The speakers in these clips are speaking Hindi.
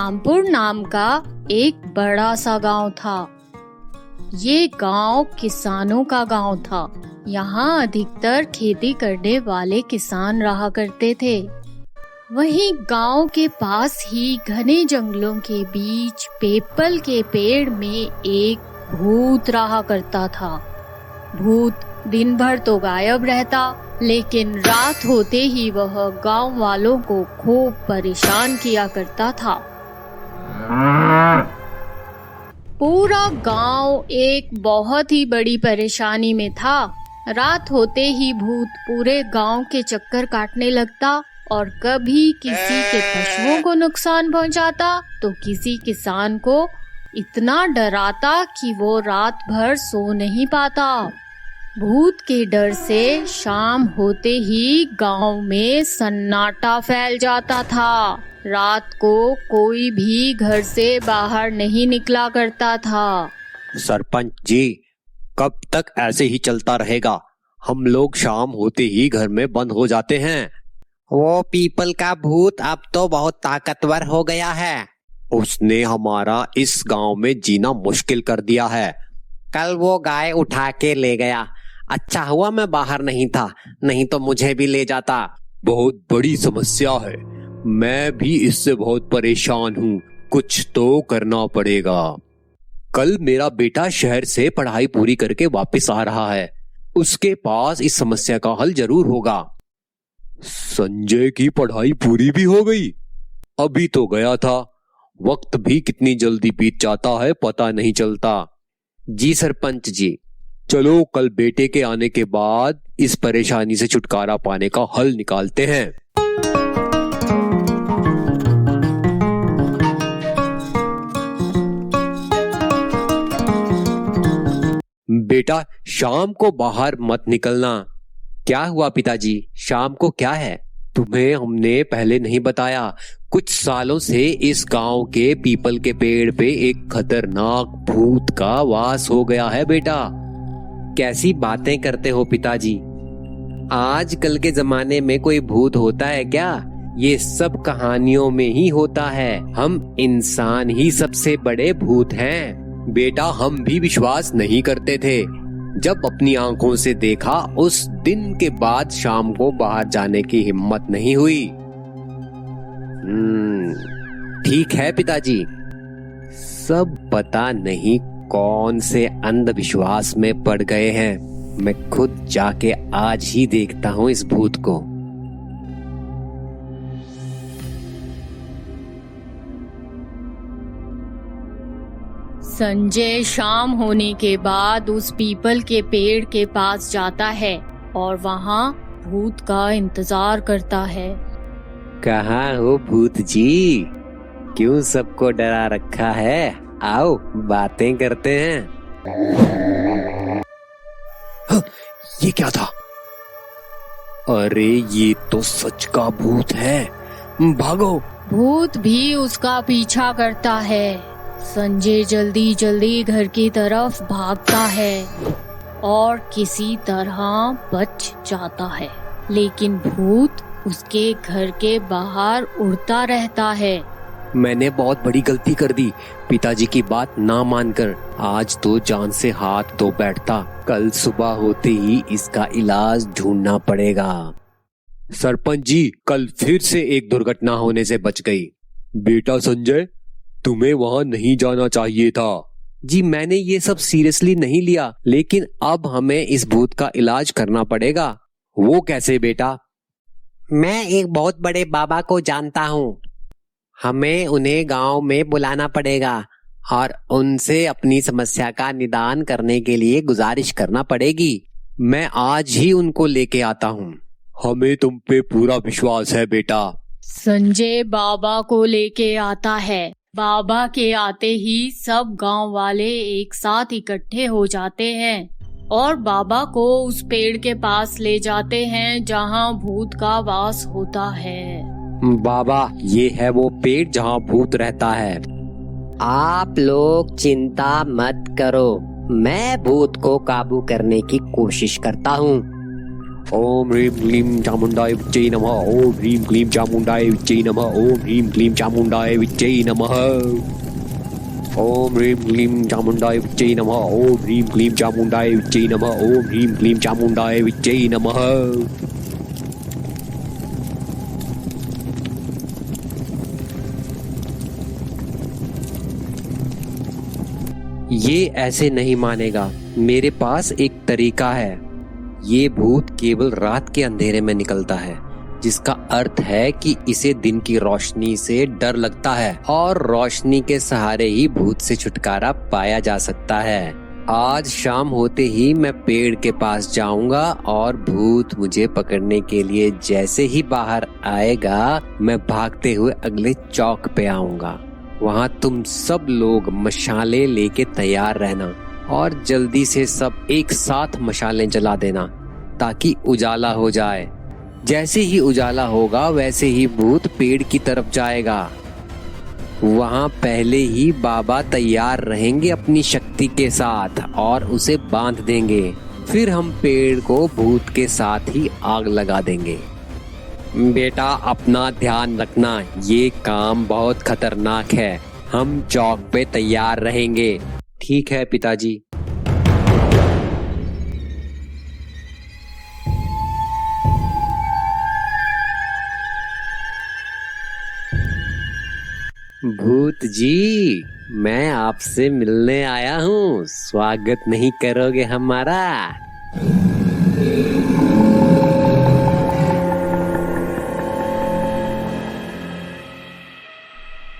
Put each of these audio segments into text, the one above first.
रामपुर नाम का एक बड़ा सा गांव था। ये गांव किसानों का गांव था। यहाँ अधिकतर खेती करने वाले किसान रहा करते थे। वहीं गांव के पास ही घने जंगलों के बीच पीपल के पेड़ में एक भूत रहा करता था। भूत दिन भर तो गायब रहता, लेकिन रात होते ही वह गांव वालों को खूब परेशान किया करता था। पूरा गांव एक बहुत ही बड़ी परेशानी में था। रात होते ही भूत पूरे गांव के चक्कर काटने लगता और कभी किसी के पशुओं को नुकसान पहुंचाता तो किसी किसान को इतना डराता कि वो रात भर सो नहीं पाता। भूत के डर से शाम होते ही गांव में सन्नाटा फैल जाता था। रात को कोई भी घर से बाहर नहीं निकला करता था। सरपंच जी, कब तक ऐसे ही चलता रहेगा? हम लोग शाम होते ही घर में बंद हो जाते हैं। वो पीपल का भूत अब तो बहुत ताकतवर हो गया है। उसने हमारा इस गांव में जीना मुश्किल कर दिया है। कल वो गाय उठा के ले गया। अच्छा हुआ मैं बाहर नहीं था, नहीं तो मुझे भी ले जाता। बहुत बड़ी समस्या है। मैं भी इससे बहुत परेशान हूँ। कुछ तो करना पड़ेगा। कल मेरा बेटा शहर से पढ़ाई पूरी करके वापस आ रहा है। उसके पास इस समस्या का हल जरूर होगा। संजय की पढ़ाई पूरी भी हो गई? अभी तो गया था। वक्त भी कितनी जल्दी बीत जाता है, पता नहीं चलता। जी सरपंच जी। चलो कल बेटे के आने के बाद इस परेशानी से छुटकारा पाने का हल निकालते हैं। बेटा, शाम को बाहर मत निकलना। क्या हुआ पिताजी? शाम को क्या है? तुम्हें हमने पहले नहीं बताया। कुछ सालों से इस गांव के पीपल के पेड़ पे एक खतरनाक भूत का वास हो गया है बेटा। कैसी बातें करते हो पिताजी? आजकल के जमाने में कोई भूत होता है क्या? ये सब कहानियों में ही होता है। हम इंसान ही सबसे बड़े भूत हैं। बेटा, हम भी विश्वास नहीं करते थे। जब अपनी आंखों से देखा, उस दिन के बाद शाम को बाहर जाने की हिम्मत नहीं हुई। ठीक है पिताजी। सब पता नहीं कौन से अंधविश्वास में पड़ गए हैं। मैं खुद जाके आज ही देखता हूँ इस भूत को। संजय शाम होने के बाद उस पीपल के पेड़ के पास जाता है और वहाँ भूत का इंतजार करता है। कहाँ हो भूत जी? क्यों सबको डरा रखा है? आओ बातें करते हैं। ये क्या था? अरे ये तो सच का भूत है। भागो। भूत भी उसका पीछा करता है। संजय जल्दी जल्दी घर की तरफ भागता है और किसी तरह बच जाता है, लेकिन भूत उसके घर के बाहर उड़ता रहता है। मैंने बहुत बड़ी गलती कर दी पिताजी की बात ना मानकर। आज तो जान से हाथ धो बैठता। कल सुबह होते ही इसका इलाज ढूंढना पड़ेगा। सरपंच जी, कल फिर से एक दुर्घटना होने से बच गई। बेटा संजय, तुम्हें वहाँ नहीं जाना चाहिए था। जी मैंने ये सब सीरियसली नहीं लिया, लेकिन अब हमें इस भूत का इलाज करना पड़ेगा। वो कैसे बेटा? मैं एक बहुत बड़े बाबा को जानता हूँ। हमें उन्हें गांव में बुलाना पड़ेगा और उनसे अपनी समस्या का निदान करने के लिए गुजारिश करना पड़ेगी। मैं आज ही उनको लेके आता हूँ। हमें तुम पे पूरा विश्वास है बेटा। संजय बाबा को लेके आता है। बाबा के आते ही सब गांव वाले एक साथ इकट्ठे हो जाते हैं और बाबा को उस पेड़ के पास ले जाते हैं जहां भूत का वास होता है। बाबा, ये है वो पेड़ जहाँ भूत रहता है। आप लोग चिंता मत करो, मैं भूत को काबू करने की कोशिश करता हूँ। ओम ह्रीं क्लीं चामुंडाय विच्चे नमः। ओम ह्रीं क्लीं चामुंडाय विच्चे नमः। ओम ह्रीं क्लीं चामुंडाय विच्चे नमः। ओम ह्रीं क्लीं चामुंडाय विच्चे नमः। ओम ह्रीं क्लीं चामुंडाय विच्चे नमः। ओम ह्रीं क्लीं चामुंडाय विच्चे नमः। ये ऐसे नहीं मानेगा। मेरे पास एक तरीका है। ये भूत केवल रात के अंधेरे में निकलता है, जिसका अर्थ है कि इसे दिन की रोशनी से डर लगता है और रोशनी के सहारे ही भूत से छुटकारा पाया जा सकता है। आज शाम होते ही मैं पेड़ के पास जाऊंगा और भूत मुझे पकड़ने के लिए जैसे ही बाहर आएगा, मैं भागते हुए अगले चौक पे आऊंगा। वहाँ तुम सब लोग मशालें लेके तैयार रहना और जल्दी से सब एक साथ मशालें जला देना ताकि उजाला हो जाए। जैसे ही उजाला होगा वैसे ही भूत पेड़ की तरफ जाएगा। वहाँ पहले ही बाबा तैयार रहेंगे अपनी शक्ति के साथ और उसे बांध देंगे। फिर हम पेड़ को भूत के साथ ही आग लगा देंगे। बेटा अपना ध्यान रखना, ये काम बहुत खतरनाक है। हम चौक पे तैयार रहेंगे। ठीक है पिताजी। भूत जी, मैं आपसे मिलने आया हूँ। स्वागत नहीं करोगे हमारा?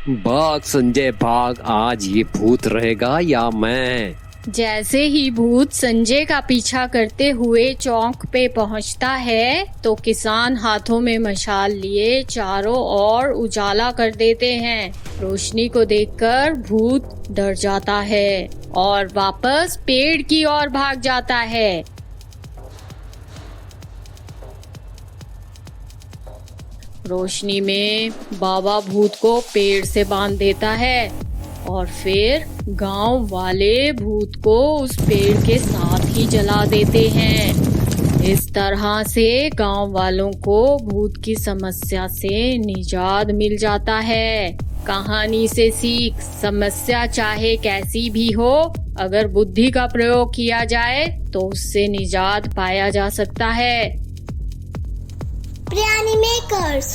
भाग संजय भाग, आज ये भूत रहेगा या मैं। जैसे ही भूत संजय का पीछा करते हुए चौक पे पहुंचता है तो किसान हाथों में मशाल लिए चारों ओर उजाला कर देते हैं। रोशनी को देखकर भूत डर जाता है और वापस पेड़ की ओर भाग जाता है। रोशनी में बाबा भूत को पेड़ से बांध देता है और फिर गांव वाले भूत को उस पेड़ के साथ ही जला देते हैं। इस तरह से गांव वालों को भूत की समस्या से निजात मिल जाता है। कहानी से सीख, समस्या चाहे कैसी भी हो, अगर बुद्धि का प्रयोग किया जाए तो उससे निजात पाया जा सकता है। Priyani Makers